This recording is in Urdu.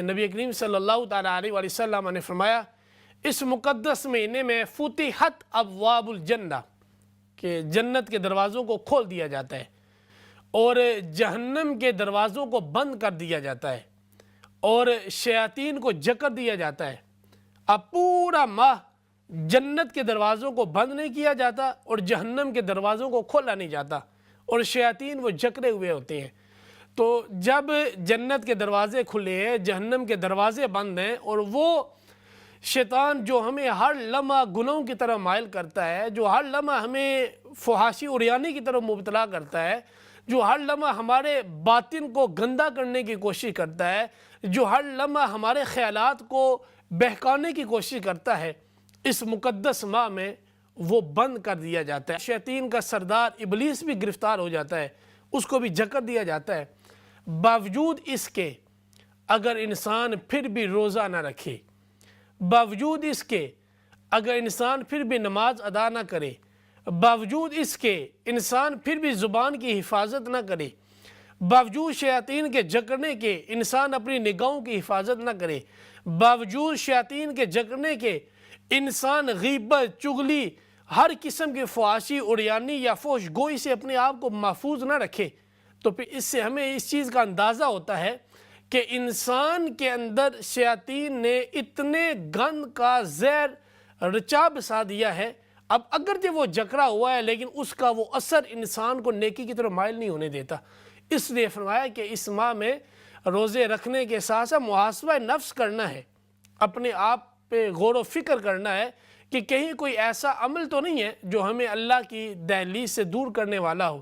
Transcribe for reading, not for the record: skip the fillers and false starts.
نبی کریم صلی اللہ تعالیٰ علیہ وسلم نے فرمایا اس مقدس مہینے میں فتحت ابواب الجنہ کہ جنت کے دروازوں کو کھول دیا جاتا ہے اور جہنم کے دروازوں کو بند کر دیا جاتا ہے اور شیاطین کو جکر دیا جاتا ہے۔ اب پورا ماہ جنت کے دروازوں کو بند نہیں کیا جاتا اور جہنم کے دروازوں کو کھولا نہیں جاتا اور شیاطین وہ جکڑے ہوئے ہوتے ہیں۔ تو جب جنت کے دروازے کھلے ہیں، جہنم کے دروازے بند ہیں اور وہ شیطان جو ہمیں ہر لمحہ گناہوں کی طرف مائل کرتا ہے، جو ہر لمحہ ہمیں فحاشی عریانی کی طرف مبتلا کرتا ہے، جو ہر لمحہ ہمارے باطن کو گندا کرنے کی کوشش کرتا ہے، جو ہر لمحہ ہمارے خیالات کو بہکانے کی کوشش کرتا ہے، اس مقدس ماہ میں وہ بند کر دیا جاتا ہے۔ شیاطین کا سردار ابلیس بھی گرفتار ہو جاتا ہے، اس کو بھی جکر دیا جاتا ہے۔ باوجود اس کے اگر انسان پھر بھی روزہ نہ رکھے، باوجود اس کے اگر انسان پھر بھی نماز ادا نہ کرے، باوجود اس کے انسان پھر بھی زبان کی حفاظت نہ کرے، باوجود شیاطین کے جکڑنے کے انسان اپنی نگاہوں کی حفاظت نہ کرے، باوجود شیاطین کے جکڑنے کے انسان غیبت، چغلی، ہر قسم کی فحاشی عریانی یا فحش گوئی سے اپنے آپ کو محفوظ نہ رکھے، تو پھر اس سے ہمیں اس چیز کا اندازہ ہوتا ہے کہ انسان کے اندر شیاطین نے اتنے گند کا زہر رچا بسا دیا ہے۔ اب اگرچہ وہ جکڑا ہوا ہے لیکن اس کا وہ اثر انسان کو نیکی کی طرف مائل نہیں ہونے دیتا۔ اس لیے فرمایا کہ اس ماہ میں روزے رکھنے کے ساتھ ساتھ محاسبہ نفس کرنا ہے، اپنے آپ پہ غور و فکر کرنا ہے کہ کہیں کوئی ایسا عمل تو نہیں ہے جو ہمیں اللہ کی دہلیز سے دور کرنے والا ہو۔